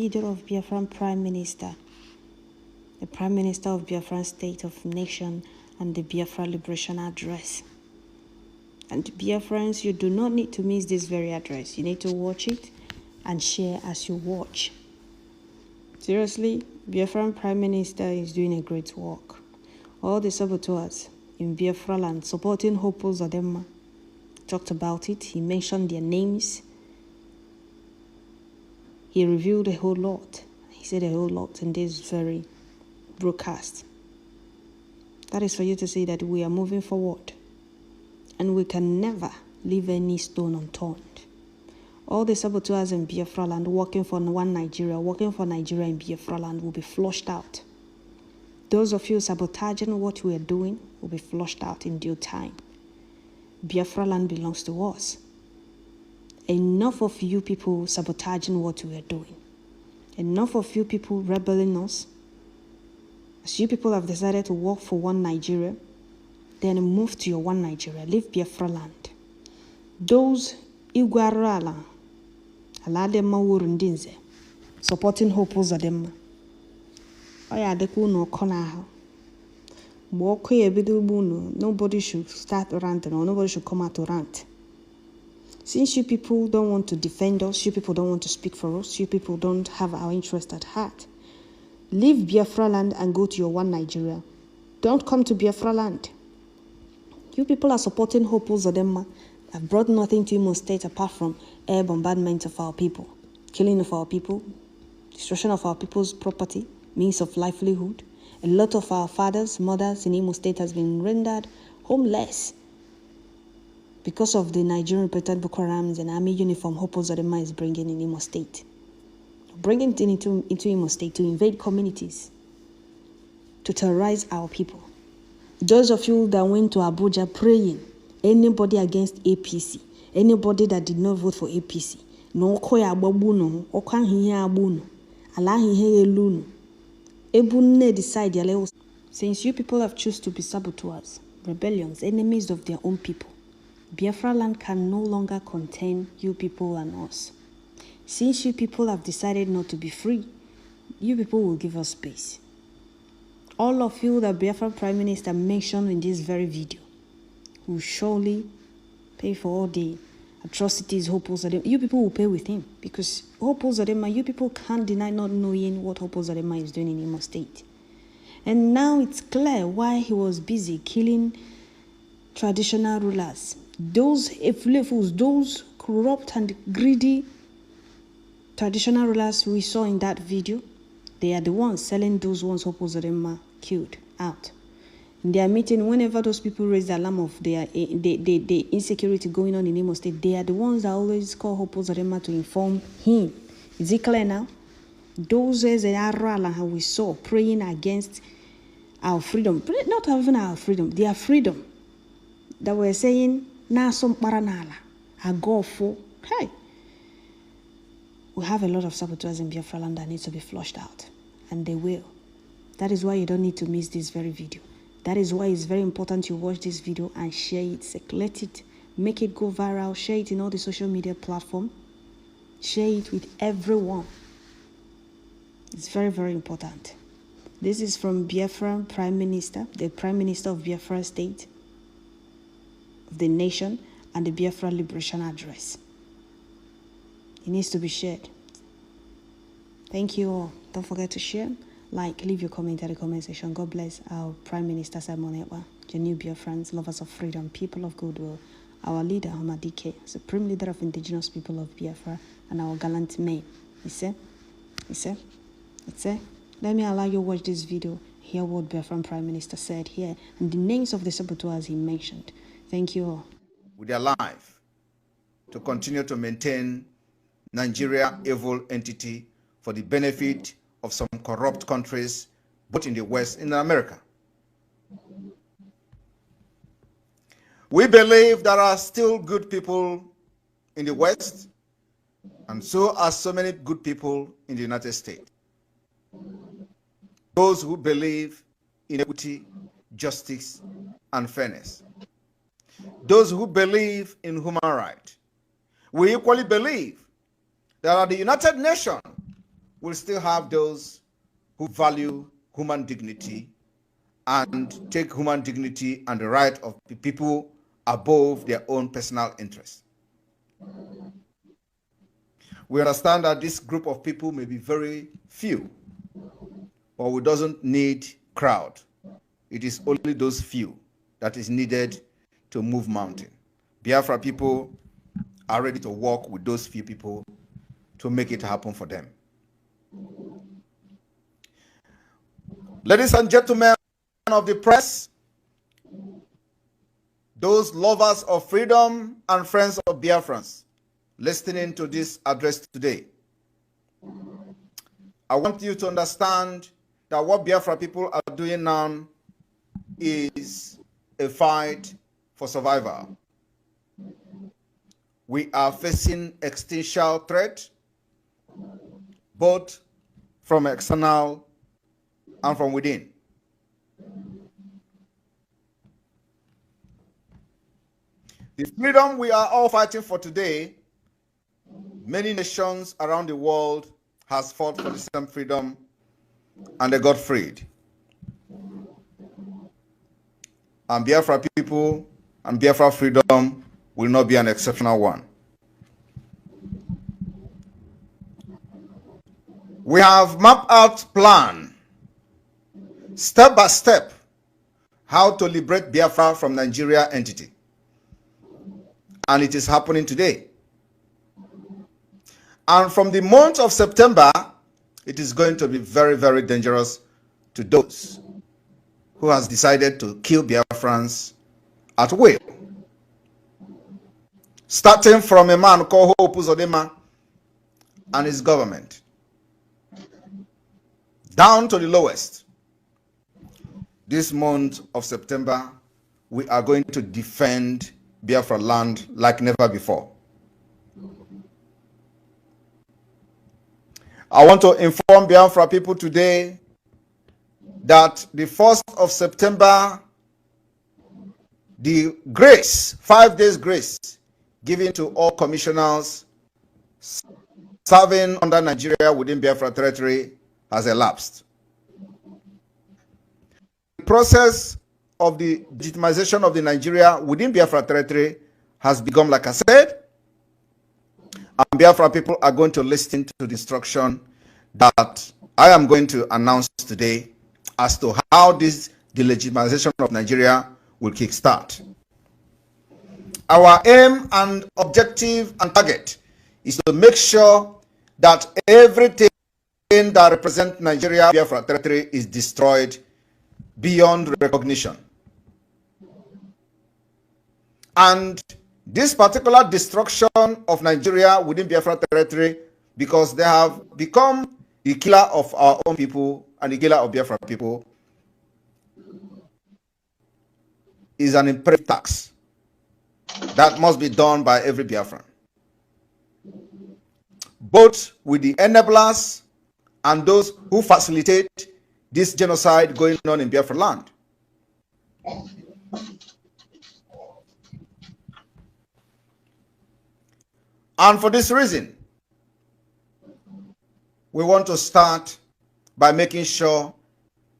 video of Biafran Prime Minister, the Prime Minister of Biafran State of Nation, and the Biafra Liberation Address. And Biafrans, you do not need to miss this very address. You need to watch it and share as you watch. Seriously, Biafran Prime Minister is doing a great work. All the saboteurs in Biafra land supporting Hopefuls Adema talked about it. He mentioned their names. He revealed a whole lot. He said a whole lot in this very broadcast. That is for you to see that we are moving forward. And we can never leave any stone unturned. All the saboteurs in Biafra land working for one Nigeria, working for Nigeria in Biafra land will be flushed out. Those of you sabotaging what we are doing will be flushed out in due time. Biafra land belongs to us. Enough of you people sabotaging what we are doing. Enough of you people rebelling us. As you people have decided to work for one Nigeria, then move to your one Nigeria. Leave Biafra land. Those Igwarala, Aladema Wurundinze, supporting Hopefuls Adema. Oya Adekuno Konaha. Nobody should start ranting or nobody should come out to rant. Since you people don't want to defend us, you people don't want to speak for us, you people don't have our interest at heart, leave Biafra land and go to your one Nigeria. Don't come to Biafra land. You people are supporting Hopefuls Adema. Have brought nothing to Imo State apart from air bombardment of our people, killing of our people, destruction of our people's property, means of livelihood. A lot of our fathers, mothers in Imo State has been rendered homeless because of the Nigerian reputed Boko Harams and army uniform Hopefuls Adema is bringing in Imo State. Bringing it into Imo State to invade communities, to terrorize our people. Those of you that went to Abuja praying, anybody against APC, anybody that did not vote for APC, no koya ababuno, okan hihe abuno, ala hihe eluno, ebunne decide yale. Since you people have chosen to be saboteurs, rebellions, enemies of their own people, Biafra land can no longer contain you people and us. Since you people have decided not to be free, you people will give us space. All of you that Biafra Prime Minister mentioned in this very video will surely pay for all the atrocities Hopefuls Adema. You people will pay with him because Hopefuls Adema, you people can't deny not knowing what Hopefuls Adema is doing in Imo State. And now it's clear why he was busy killing traditional rulers. Those efulefus, those corrupt and greedy traditional rulers we saw in that video, they are the ones selling those ones Hopefuls Adema killed out. In their meeting, whenever those people raise the alarm of the insecurity going on in Imo State, they are the ones that always call Hopefuls Adema to inform him. Is it clear now? Those as we saw praying against our freedom, not even our freedom, their freedom, that were saying, "Nasom paranala, I go for." Hey, we have a lot of saboteurs in Biafra land that needs to be flushed out, and they will. That is why you don't need to miss this very video. That is why it's very important you watch this video and share it, circulate it, make it go viral, share it in all the social media platforms, share it with everyone. It's very, very important. This is from Biafra Prime Minister, the Prime Minister of Biafra State, of the nation, and the Biafra Liberation Address. It needs to be shared. Thank you all. Don't forget to share, like, leave your comment in the comment section. God bless our Prime Minister Simon Ekpa, your new Biafrans, lovers of freedom, people of goodwill, our leader Hamadike, supreme leader of indigenous people of Biafra, and our gallant men. Let me allow you to watch this video, hear what Biafran Prime Minister said here, and the names of the saboteurs he mentioned. Thank you all. With their life to continue to maintain Nigeria evil entity for the benefit of some corrupt countries, both in the West and in America. We believe there are still good people in the West, and so are so many good people in the United States. Those who believe in equity, justice, and fairness. Those who believe in human rights. We equally believe that the United Nations we'll still have those who value human dignity and take human dignity and the right of the people above their own personal interests. We understand that this group of people may be very few, but we doesn't need crowd. It is only those few that is needed to move mountain. Biafra people are ready to work with those few people to make it happen for them. Ladies and gentlemen of the press, those lovers of freedom and friends of Biafrans listening to this address today, I want you to understand that what Biafra people are doing now is a fight for survival. We are facing existential threat, both from external and from within. The freedom we are all fighting for today, many nations around the world has fought for the same freedom and they got freed. And Biafra people and Biafra freedom will not be an exceptional one. We have mapped out plan, step by step, how to liberate Biafra from Nigeria entity. And it is happening today. And from the month of September, it is going to be very, very dangerous to those who has decided to kill Biafrans at will. Starting from a man called Hope Uzodinma and his government, down to the lowest. This month of September, we are going to defend Biafra land like never before. I want to inform Biafra people today that the 1st of September, the grace, 5 days grace, given to all commissioners serving under Nigeria within Biafra territory has elapsed. The process of the legitimization of the Nigeria within Biafra territory has begun, like I said, and Biafra people are going to listen to the instruction that I am going to announce today as to how the legitimization of Nigeria will kickstart. Our aim and objective and target is to make sure that everything that represents Nigeria Biafra territory is destroyed beyond recognition. And this particular destruction of Nigeria within Biafra territory, because they have become the killer of our own people and the killer of Biafra people, is an imperative task that must be done by every Biafran, both with the enablers and those who facilitate this genocide going on in Biafra land. And for this reason, we want to start by making sure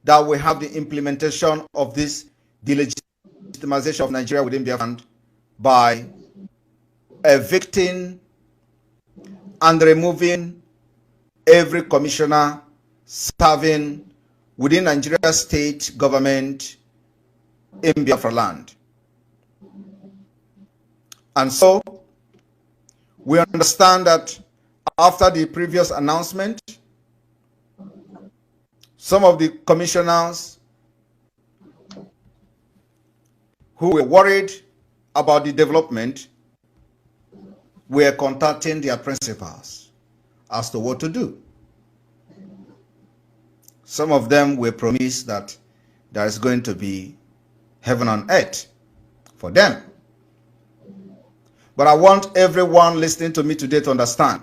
that we have the implementation of this delegitimization of Nigeria within Biafra land by evicting and removing every commissioner serving within Nigeria state government in Biafra land. And so, we understand that after the previous announcement, some of the commissioners who were worried about the development were contacting their principals as to what to do. Some of them were promised that there is going to be heaven on earth for them. But I want everyone listening to me today to understand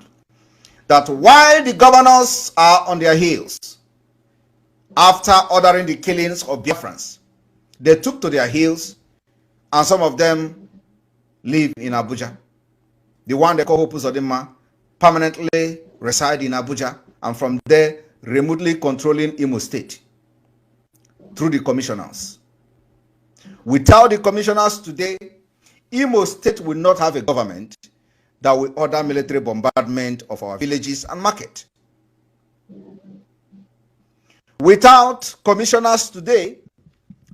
that while the governors are on their heels after ordering the killings of Biafrans, they took to their heels, and some of them live in Abuja. The one they call Hope Uzodinma permanently reside in Abuja and from there remotely controlling Imo State through the commissioners. Without the commissioners today, Imo State will not have a government that will order military bombardment of our villages and market. Without commissioners today,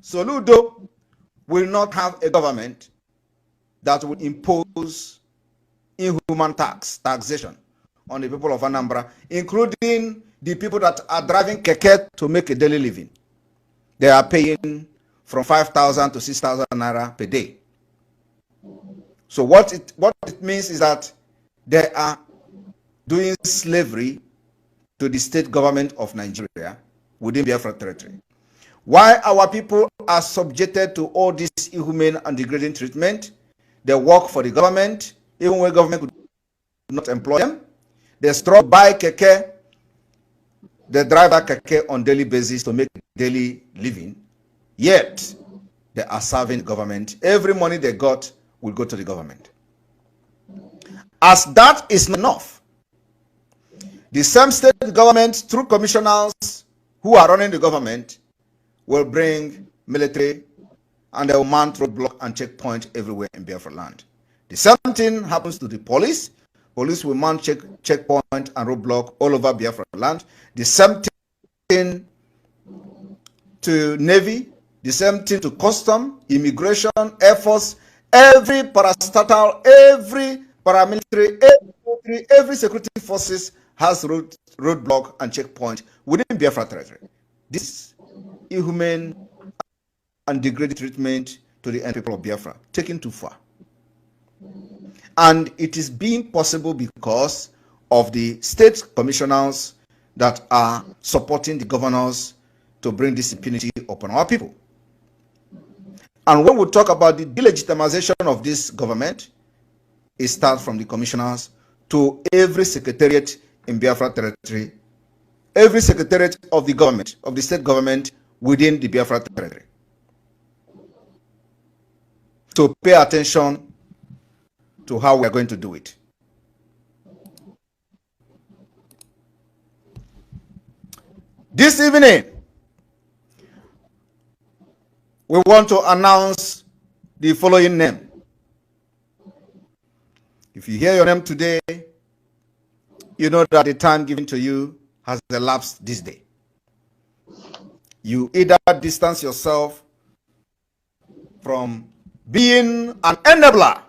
Soludo will not have a government that will impose inhuman taxation on the people of Anambra, including the people that are driving keke to make a daily living. They are paying from 5,000 to 6,000 naira per day. So what it means is that they are doing slavery to the state government of Nigeria within Biafra territory. Why our people are subjected to all this inhumane and degrading treatment? They work for the government, even when government could not employ them. They struggle by keke. They drive a keke on daily basis to make daily living. Yet, they are serving the government. Every money they got will go to the government. As that is not enough, the same state government, through commissioners who are running the government, will bring military and they will mount roadblock and checkpoint everywhere in Biafra land. The same thing happens to the police. Police will mount checkpoint and roadblock all over Biafra land. The same thing to Navy, the same thing to custom, immigration, air force, every parastatal, every paramilitary, every security forces has roadblock and checkpoint within Biafra territory. This inhumane and degrading treatment to the people of Biafra, taken too far. And it is being possible because of the state commissioners that are supporting the governors to bring this impunity upon our people. And when we talk about the delegitimization of this government, it starts from the commissioners to every secretariat in Biafra territory, every secretariat of the government, of the state government within the Biafra territory. To pay attention to how we are going to do it. This evening, we want to announce the following name. If you hear your name today, you know that the time given to you has elapsed this day. You either distance yourself from being an enabler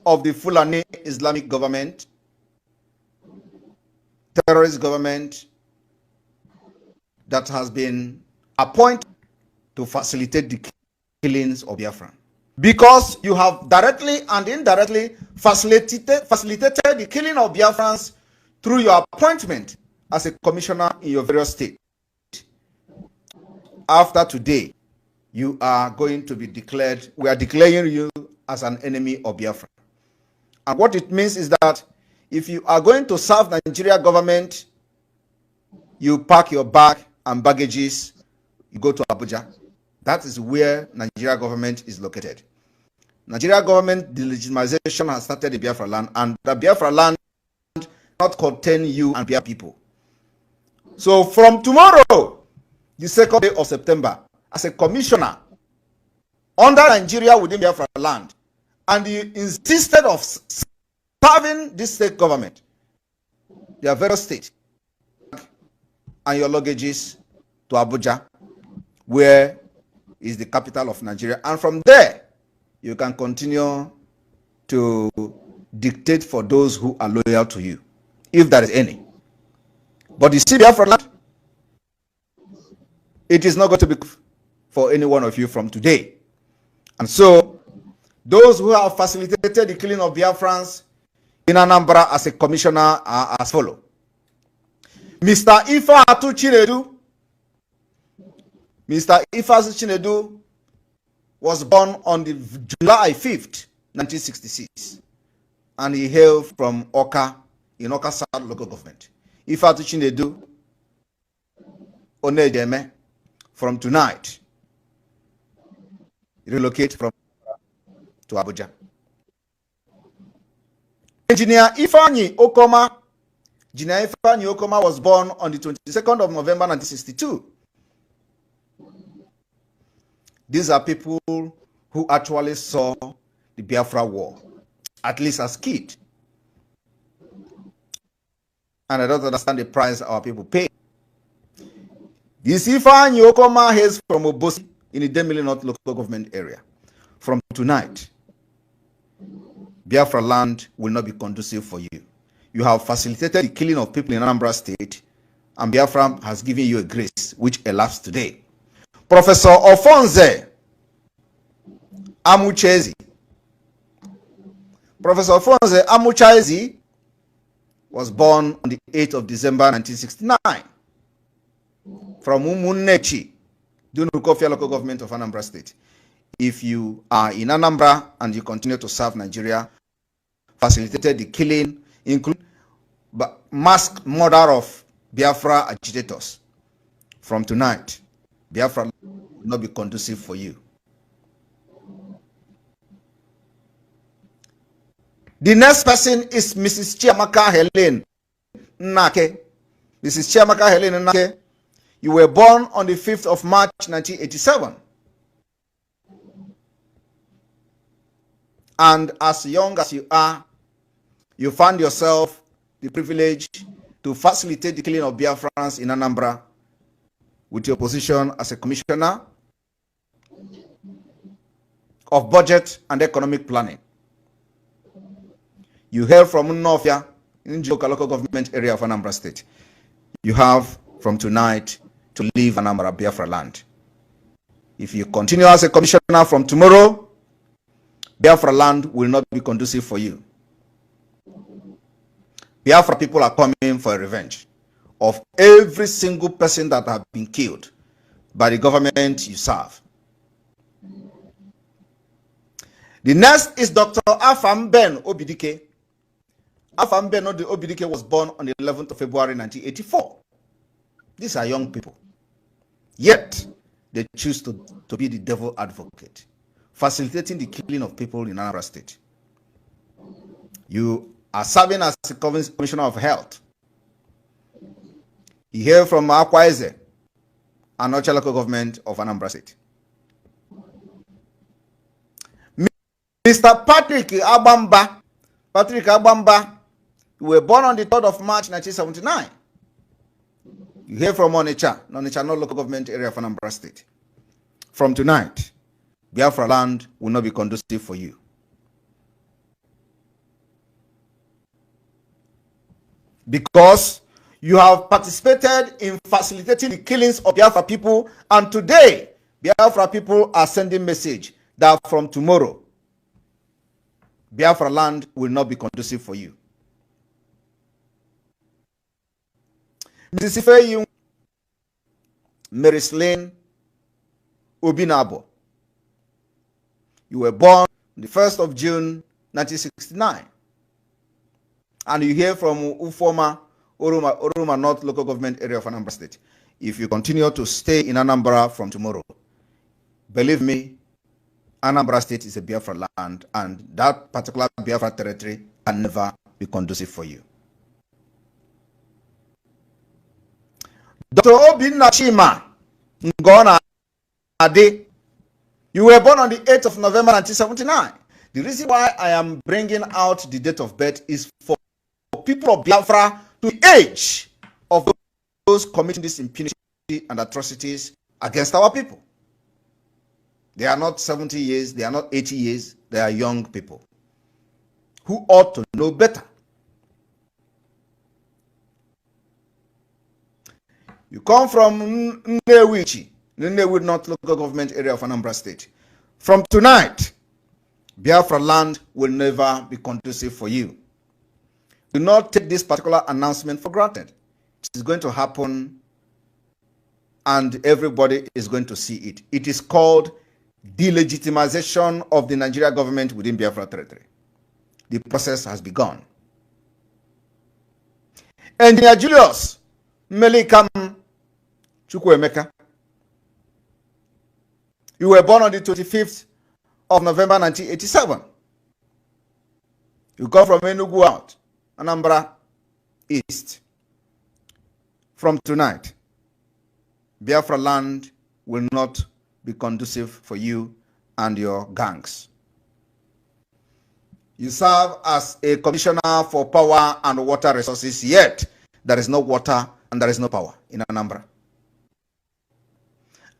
of the Fulani Islamic government, terrorist government that has been appointed to facilitate the killings of Biafran. Because you have directly and indirectly facilitated the killing of Biafrans through your appointment as a commissioner in your various states. After today, you are going to be declared, we are declaring you as an enemy of Biafra. And what it means is that if you are going to serve the Nigeria government, you pack your bag and baggages, you go to Abuja. That is where Nigeria government is located. Nigeria government delegitimization has started in Biafra land, and the Biafra land not contain you and Biafra people. So from tomorrow, the 2nd day of September, as a commissioner under Nigeria within Biafra land, and you insisted of serving this state government, their various states, and your luggages to Abuja, where is the capital of Nigeria. And from there, you can continue to dictate for those who are loyal to you, if there is any. But you see, Biafra land, it is not going to be for any one of you from today. And so, those who have facilitated the killing of Biafrans in Anambra as a commissioner are as follow. Mr. Ifeatu Chinedu. Mr. Ifeatu Chinedu was born on the July 5th, 1966. And he hailed from Oka, in Oka South local government. Ifeatu Chinedu Onejeme, from tonight, relocate from to Abuja. Engineer Ifeanyi Okoma Engineer Ifeanyi Okoma was born on the 22nd of November 1962. These are people who actually saw the Biafra War, at least as kids. And I don't understand the price our people pay. This Ifeanyi Okoma hails from Obosi in the Demili North local government area. From tonight, Biafra land will not be conducive for you. You have facilitated the killing of people in Anambra State, and Biafra has given you a grace which elapsed today. Professor Ofonze Amuchezi. Professor Ofonze Amuchezi was born on the 8th of December 1969 from Umunnechi, Dunukofia local government of Anambra State. If you are in Anambra and you continue to serve Nigeria, facilitated the killing, including mass murder of Biafra agitators. From tonight, Biafra will not be conducive for you. The next person is Mrs. Chiamaka Helen Nake. Mrs. Chiamaka Helen Nake, you were born on the 5th of March 1987. And as young as you are, you found yourself the privilege to facilitate the killing of Biafrans in Anambra with your position as a commissioner of budget and economic planning. You hail from Nnofia in Joka local government area of Anambra State. You have from tonight to leave Anambra Biafra land. If you continue as a commissioner from tomorrow, Biafra land will not be conducive for you. Biafra people are coming for a revenge of every single person that have been killed by the government you serve. The next is Dr. Afam Ben Obidike. Afam Ben Obidike was born on the 11th of February 1984. These are young people. Yet, they choose to be the devil advocate, facilitating the killing of people in Anambra State. You are serving as the Commissioner of Health. You hear from Akwaeze and Ocha local government of Anambra State. Mr. Patrick Agbamba, you were born on the 3rd of March 1979. You hear from Onitsha local government area of Anambra State. From tonight, Biafra land will not be conducive for you. Because you have participated in facilitating the killings of Biafra people, and today, Biafra people are sending message that from tomorrow, Biafra land will not be conducive for you. Mrs. Ifeanyi Mary Slane Obinabo, you were born on the 1st of June 1969. And you hear from Ufoma, Oruma North local government area of Anambra State. If you continue to stay in Anambra from tomorrow, believe me, Anambra State is a Biafra land, and that particular Biafra territory can never be conducive for you. Dr. Obinna Chima Ngona Ade, you were born on the 8th of November 1979. The reason why I am bringing out the date of birth is for people of Biafra to the age of those committing this impunity and atrocities against our people. They are not 70 years, they are not 80 years, they are young people who ought to know better. You come from Nnewi North local government area of Anambra State. From tonight, Biafra land will never be conducive for you. Do not take this particular announcement for granted. It is going to happen and everybody is going to see it. It is called delegitimization of the Nigeria government within Biafra territory. The process has begun. Engineer Julius Melikam Chukwuemeka, you were born on the 25th of November 1987. You come from Enugu out, Anambra East. from tonight, Biafra land will not be conducive for you and your gangs. You serve as a commissioner for power and water resources, yet there is no water and there is no power in Anambra.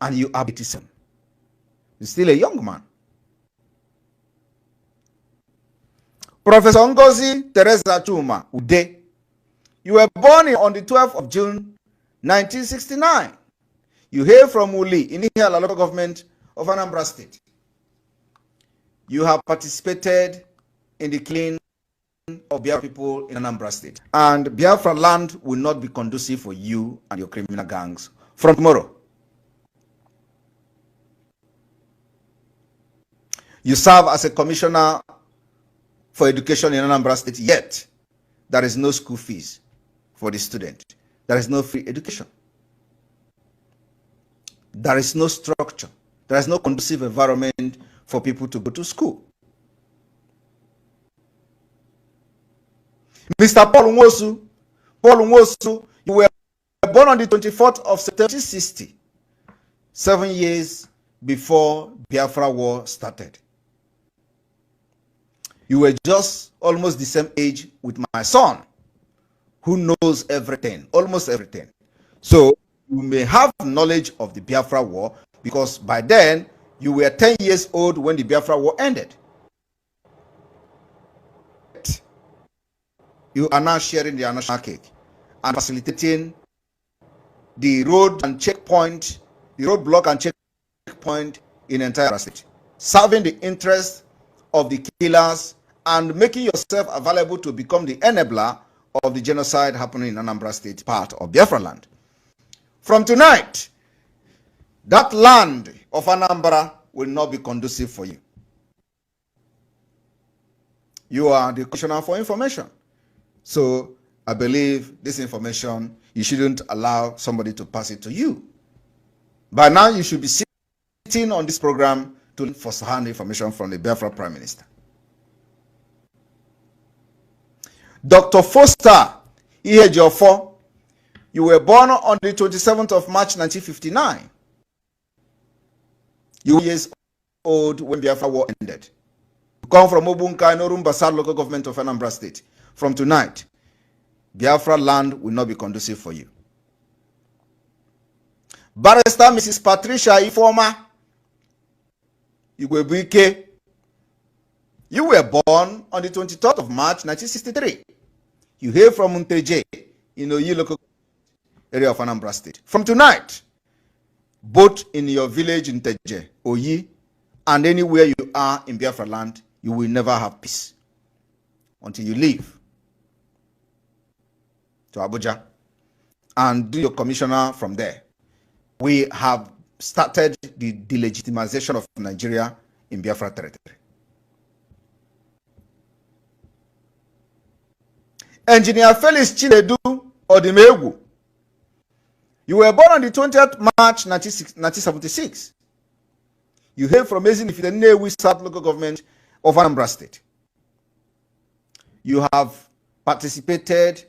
And you are 87. You're still a young man. Professor Ngozi Teresa Chuma Ude, you were born on the 12th of June, 1969. You hail from Uli in the local government of Anambra State. You have participated in the killing of Biafra people in Anambra State. And Biafra land will not be conducive for you and your criminal gangs from tomorrow. You serve as a commissioner for education in Anambra State, yet there is no school fees for the student. There is no free education. There is no structure. There is no conducive environment for people to go to school. Mr. Paul Nwosu, you were born on the 24th of September 1960, 7 years before Biafra War started. You were just almost the same age with my son, who knows everything, almost everything. So you may have knowledge of the Biafra War because by then you were 10 years old when the Biafra War ended. You are now sharing the national cake and facilitating the road and checkpoint, the roadblock and checkpoint in the entire state, serving the interests of the killers and making yourself available to become the enabler of the genocide happening in Anambra State, part of Biafra land. From tonight, that land of Anambra will not be conducive for you. You are the Commissioner for Information. So I believe this information, you shouldn't allow somebody to pass it to you. By now, you should be sitting on this program to look for first-hand information from the Biafra Prime Minister. Dr. Foster Ihejiofor, you were born on the 27th of March 1959. You were years old when Biafra War ended. You come from Obunka, Norumbasa local government of Anambra State. From tonight, Biafra land will not be conducive for you. Barrister Mrs. Patricia Ifoma Igwebuike, you were born on the 23rd of March 1963. You hail from Munteje in Oyi local area of Anambra State. From tonight, both in your village in Teje, Oyi, and anywhere you are in Biafra land, you will never have peace until you leave to Abuja and do your commissioner from there. We have started the delegitimization of Nigeria in Biafra territory. Engineer Felix Chinedu Odimegu, you were born on the 20th March 1976. You hail from Ezinifite South local government of Anambra State. You have participated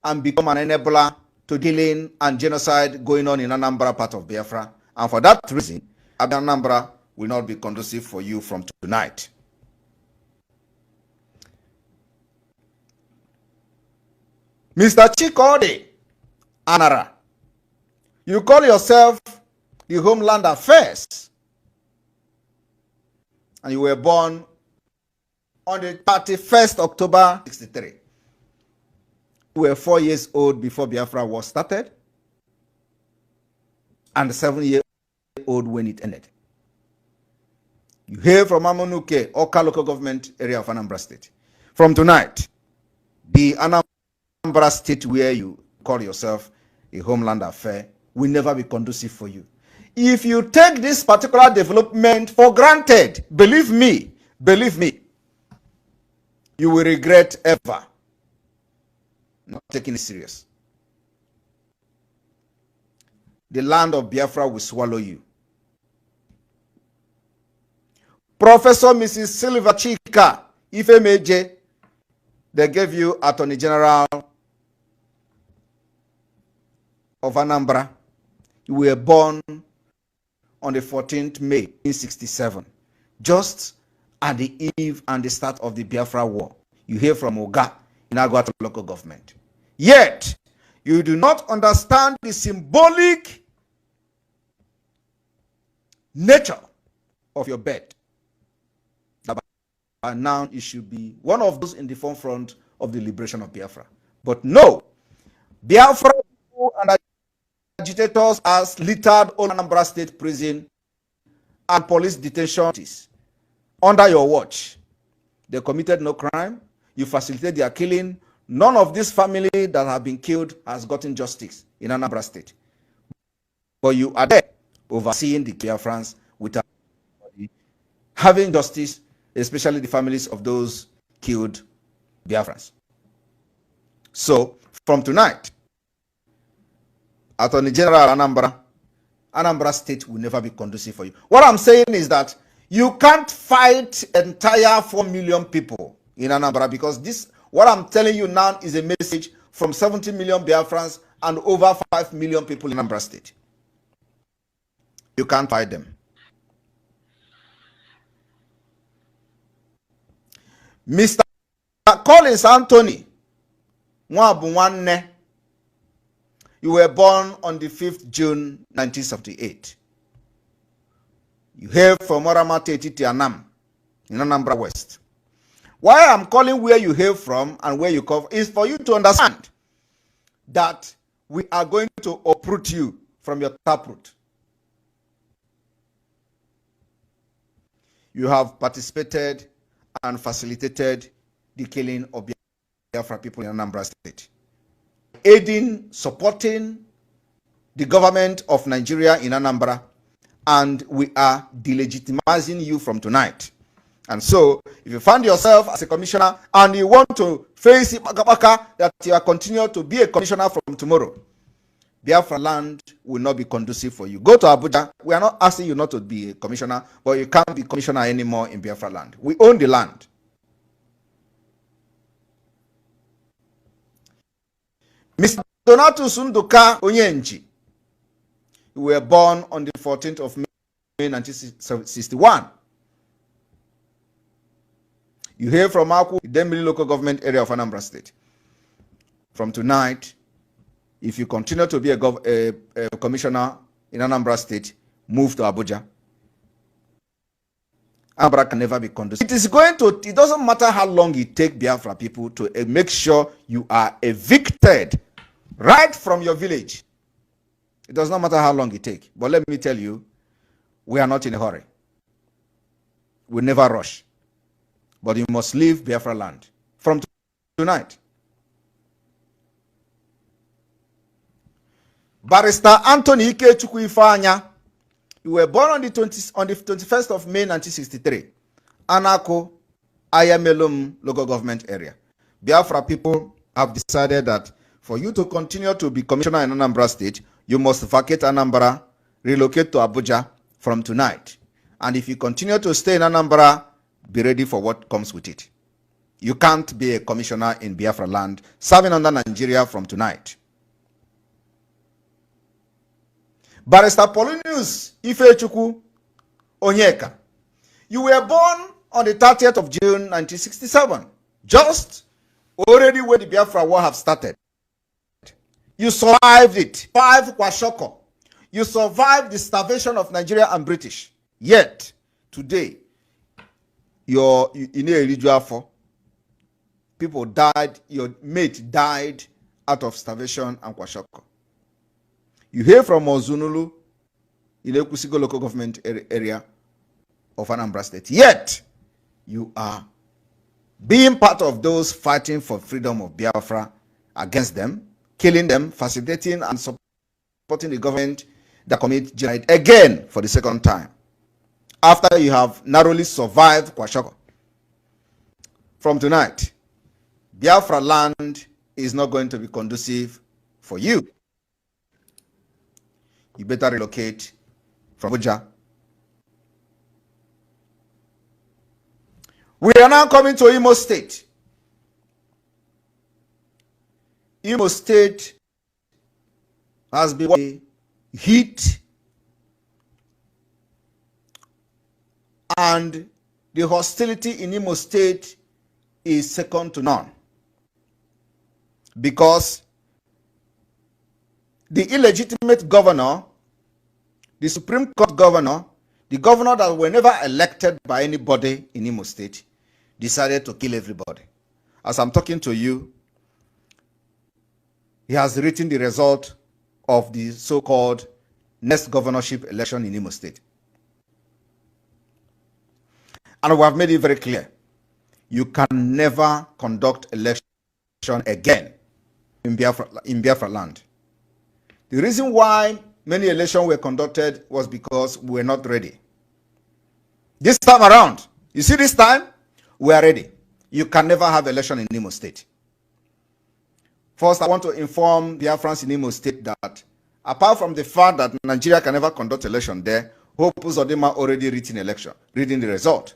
and become an enabler to killing and genocide going on in Anambra part of Biafra. And for that reason, Anambra will not be conducive for you from tonight. Mr. Chikode Anara, you call yourself the Homeland Affairs, and you were born on the 31st October 1963. You were 4 years old before Biafra War started, and 7 years old when it ended. You hail from Amonuke, Oka local government area of Anambra State. From tonight, the Anambra State where you call yourself a Homeland Affair will never be conducive for you. If you take this particular development for granted, believe me, you will regret ever not taking it serious. The land of Biafra will swallow you. Professor Mrs. Silva Chika Ifemeje, they gave you Attorney General of Anambra. You were born on the 14th May 1967, just at the eve and the start of the Biafra War. You hear from Oga in Agwata local government. Yet, you do not understand the symbolic nature of your birth. And now it should be one of those in the forefront of the liberation of Biafra. But no, Biafra and agitators as littered all Anambra State prison and police detention under your watch. They committed no crime. You facilitate their killing. None of this family that have been killed has gotten justice in Anambra State. But you are there overseeing the Biafrans without having justice, especially the families of those killed Biafrans. So, from tonight, Attorney General Anambra State will never be conducive for you. What I'm saying is that you can't fight entire 4 million people in Anambra, because this, what I'm telling you now, is a message from 70 million Biafrans and over 5 million people in Anambra State. You can't fight them. Mr. Collins Anthony Mwabunwanne, you were born on the 5th June 1978. You hail from Oramate Titianam in Anambra West. Why I'm calling where you hail from and where you come is for you to understand that we are going to uproot you from your taproot. You have participated and facilitated the killing of Biafra people in Anambra State, aiding, supporting the government of Nigeria in Anambra, and we are delegitimizing you from tonight. And so, if you find yourself as a commissioner and you want to face it, that you are continuing to be a commissioner from tomorrow, Biafra land will not be conducive for you. Go to Abuja. We are not asking you not to be a commissioner, but you can't be commissioner anymore in Biafra land. We own the land. Mr. Donatus Nduka Onyenji, you were born on the 14th of May 1961. You hail from Aku, Idemili local government area of Anambra State. From tonight, if you continue to be a commissioner in Anambra State, move to Abuja. Anambra can never be conducive. It doesn't matter how long it takes Biafra people to make sure you are evicted right from your village. It does not matter how long it takes. But let me tell you, we are not in a hurry. We never rush. But you must leave Biafra land from tonight. Barrister Anthony Ikechukwu Ifeanya, you were born on the 21st of May 1963. Anako, Ayamelum local government area. Biafra people have decided that for you to continue to be commissioner in Anambra State, you must vacate Anambra, relocate to Abuja from tonight. And if you continue to stay in Anambra, be ready for what comes with it. You can't be a commissioner in Biafra land serving under Nigeria from tonight. Barrister Paulinus Ifechukwu Onyeka, you were born on the 30th of June 1967, just already when the Biafra war have started. You survived it. Survived Kwashoko. You survived the starvation of Nigeria and British. Yet, today, you're in a religious for people died, your mate died out of starvation and Kwashoko. You hear from Ozunulu in Ekusigo local government area of Anambra State. Yet, you are being part of those fighting for freedom of Biafra against them, killing them, facilitating and supporting the government that commit genocide again for the second time, after you have narrowly survived Kwashoko. From tonight, Biafra land is not going to be conducive for you. You better relocate from Abuja. We are now coming to Imo State. Imo State has been a heat and the hostility in Imo State is second to none, because the illegitimate governor, the Supreme Court governor, the governor that were never elected by anybody in Imo State, decided to kill everybody. As I'm talking to you, he has written the result of the so-called next governorship election in Imo State. And we have made it very clear, you can never conduct election again in Biafra land. The reason why many elections were conducted was because we were not ready. This time around, you see this time, we are ready. You can never have election in Imo State. First, I want to inform Biafrans in Imo State that apart from the fact that Nigeria can never conduct election there, Hope Uzodinma already written the result.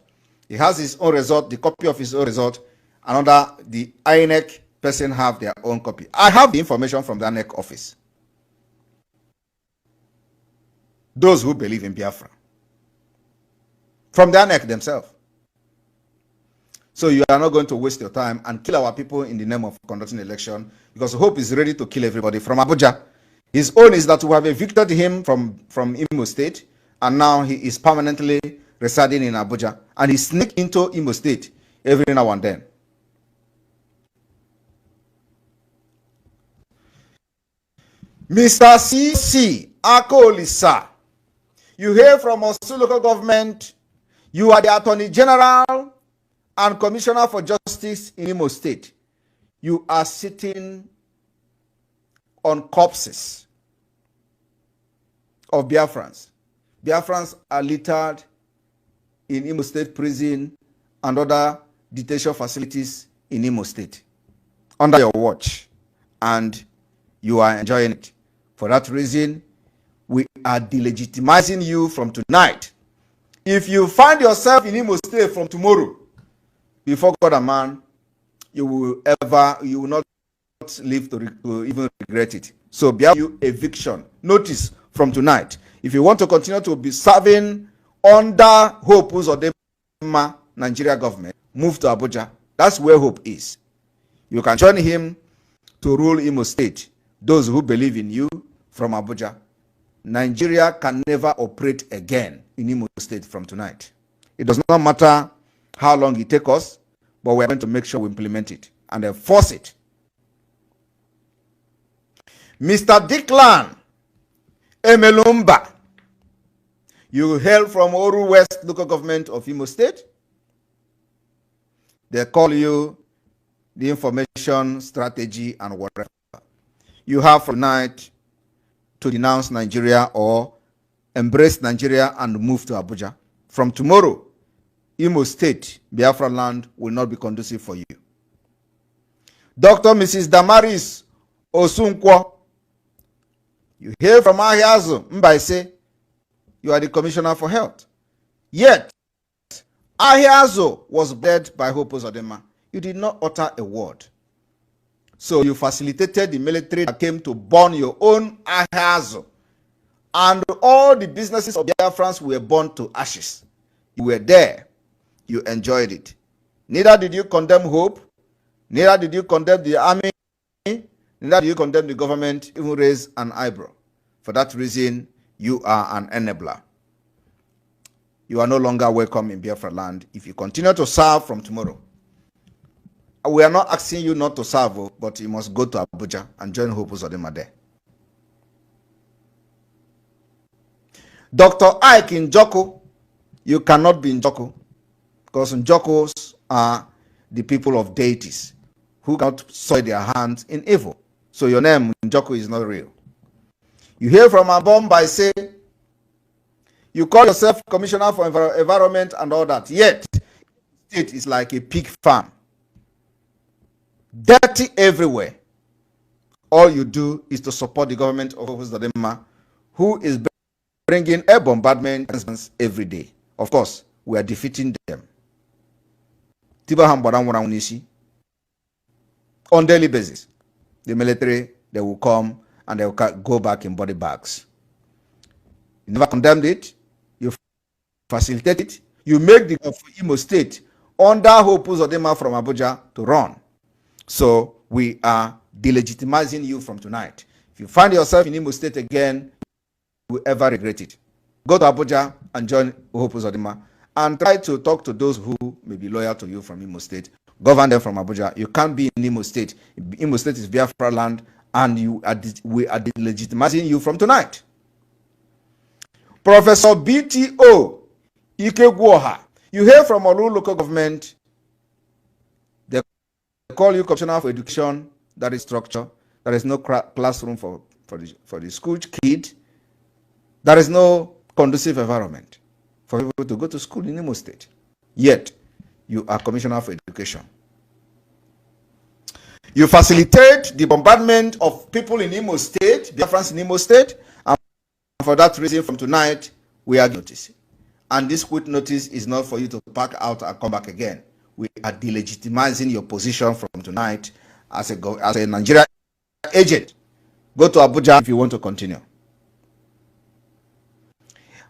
He has his own result, the copy of his own result, and the INEC person have their own copy. I have the information from the INEC office. Those who believe in Biafra. From the INEC themselves. So you are not going to waste your time and kill our people in the name of conducting election, because Hope is ready to kill everybody from Abuja. His own is that we have evicted him from Imo State, and now he is permanently residing in Abuja, and he sneaks into Imo State every now and then. Mr. C.C. Akolisa, you hear from Osun local government, you are the Attorney General and Commissioner for Justice in Imo State. You are sitting on corpses of Biafrans. Biafrans are littered in Imo State prison and other detention facilities in Imo State under your watch, and you are enjoying it. For that reason, we are delegitimizing you from tonight. If you find yourself in Imo State from tomorrow, before God and man, you will not live to even regret it. So be you eviction notice from tonight. If you want to continue to be serving under Hope Uzodinma Nigeria government, move to Abuja. That's where Hope is. You can join him to rule Imo State. Those who believe in you from Abuja. Nigeria can never operate again in Imo State from tonight. It does not matter how long it takes us, but we're going to make sure we implement it and enforce it. Mr. Declan Emelumba, you hail from Oru West local government of Imo State. They call you the information strategy and whatever. You have from tonight to denounce Nigeria or embrace Nigeria and move to Abuja. From tomorrow, Imo State, Biafra land will not be conducive for you. Dr. Mrs. Damaris Osunkwo, you hear from Ahiazo Mbaise, you are the Commissioner for Health. Yet, Ahiazo was bled by Hope Uzodinma. You did not utter a word. So you facilitated the military that came to burn your own Ahiazo. And all the businesses of Biafrans were burned to ashes. You were there. You enjoyed it. Neither did you condemn Hope, neither did you condemn the army, neither did you condemn the government, even raise an eyebrow. For that reason, you are an enabler. You are no longer welcome in Biafra land if you continue to serve from tomorrow. We are not asking you not to serve, but you must go to Abuja and join Hope Uzodinma there. Dr. Ike Njoko, you cannot be Njoko, because Njokos are the people of deities who cannot soil their hands in evil. So your name, Njoko, is not real. You hear from Abom by say, you call yourself Commissioner for Environment and all that, yet it is like a pig farm. Dirty everywhere. All you do is to support the government of Uzodinma, who is bringing air bombardment every day. Of course, we are defeating them. On daily basis, the military, they will come and they'll go back in body bags. You never condemned it. You facilitate it. You make the Imo State under Hope Uzodinma from Abuja to run. So we are delegitimizing you from tonight. If you find yourself in Imo State again, you will ever regret it. Go to Abuja and join Hope Uzodinma and try to talk to those who may be loyal to you from Imo State. Govern them from Abuja. You can't be in Imo State. Imo State is Biafra land, and we are delegitimizing you from tonight. Professor BTO Ikegwoha, you hear from Olu local government. They call you Commissioner for Education. That is structure. There is no classroom for the school kid. There is no conducive environment for people to go to school in Imo State. Yet, you are Commissioner for Education. You facilitate the bombardment of people in Imo State, Biafrans in Imo State, and for that reason, from tonight, we are noticing. And this quit notice is not for you to pack out and come back again. We are delegitimizing your position from tonight as a Nigeria agent. Go to Abuja if you want to continue.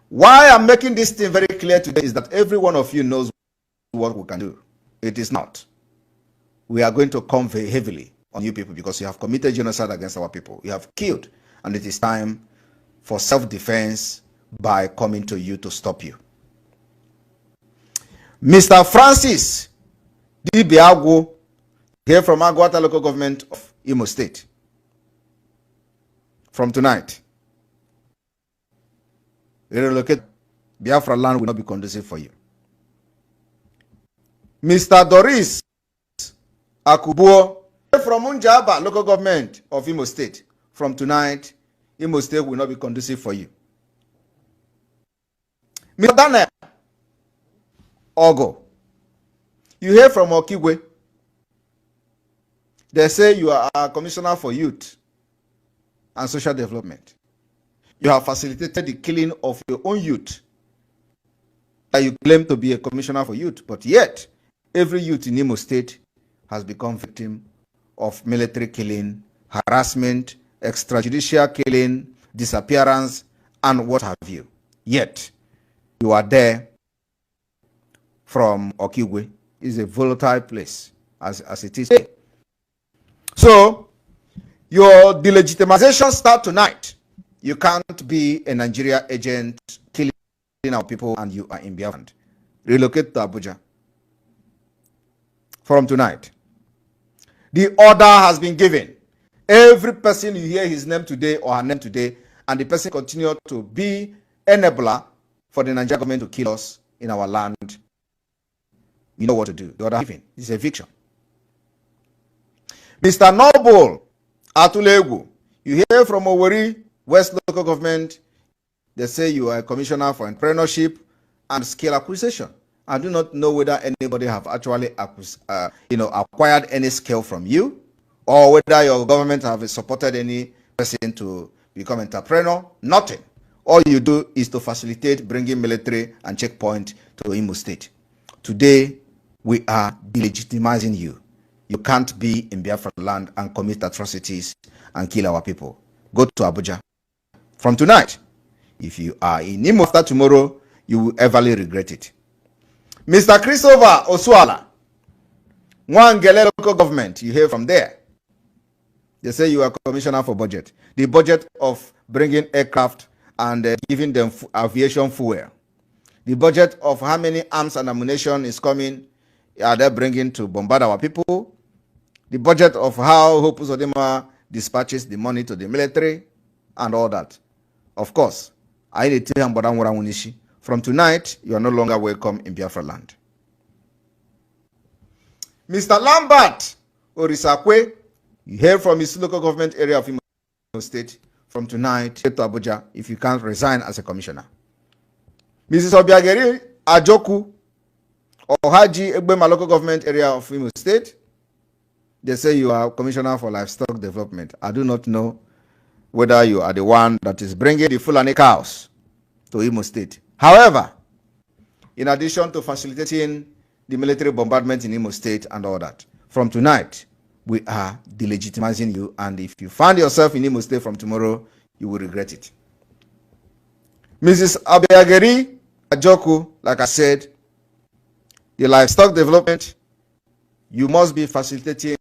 Why I'm making this thing very clear today is that every one of you knows what we can do. It is not. We are going to come very heavily on you people because you have committed genocide against our people. You have killed, and it is time for self-defense by coming to you to stop you. Mr. Francis D. Biagwo, here from Agwata local government of Imo State. From tonight, relocate. Biafra land will not be conducive for you. Mr. Doris Akubuo, from Unjaba local government of Imo State. From tonight, Imo State will not be conducive for you. Mr. Daniel Ogo, you hear from Okigwe. They say you are a commissioner for youth and social development. You have facilitated the killing of your own youth. You claim to be a commissioner for youth, but yet every youth in Imo State has become victim of military killing, harassment, extrajudicial killing, disappearance, and what have you. Yet you are there from Okigwe. It's a volatile place as it is. So your delegitimization starts tonight. You can't be a Nigeria agent killing our people and you are in Biafra. Relocate to Abuja. From tonight. The order has been given. Every person you hear his name today or her name today, and the person continue to be enabler for the Nigerian government to kill us in our land, you know what to do. The order given is eviction. Mr. Noble Atulegu, you hear from Owerri West local government. They say you are a commissioner for entrepreneurship and skill acquisition. I do not know whether anybody have actually acquired any skill from you, or whether your government have supported any person to become entrepreneur. Nothing. All you do is to facilitate bringing military and checkpoint to Imo State. Today, we are delegitimizing you. You can't be in Biafra land and commit atrocities and kill our people. Go to Abuja. From tonight, if you are in Imo after tomorrow, you will everly regret it. Mr. Christopher Osuala, Nwangele local government, you hear from there. They say you are commissioner for budget. The budget of bringing aircraft and giving them aviation fuel. The budget of how many arms and ammunition is coming, are they bringing to bombard our people? The budget of how Hope Uzodinma dispatches the money to the military and all that. Of course, I need to tell you, from tonight, you are no longer welcome in Biafra land. Mr. Lambert Orisakwe, you hear from his local government area of Imo State. From tonight, get to Abuja if you can't resign as a commissioner. Mrs. Obiageri Ajoku, Ohaji Egbema local government area of Imo State. They say you are commissioner for livestock development. I do not know whether you are the one that is bringing the Fulani cows to Imo State. However, in addition to facilitating the military bombardment in Imo State and all that, from tonight, we are delegitimizing you. And if you find yourself in Imo State from tomorrow, you will regret it. Mrs. Abiageri Ajoku, like I said, the livestock development, you must be facilitating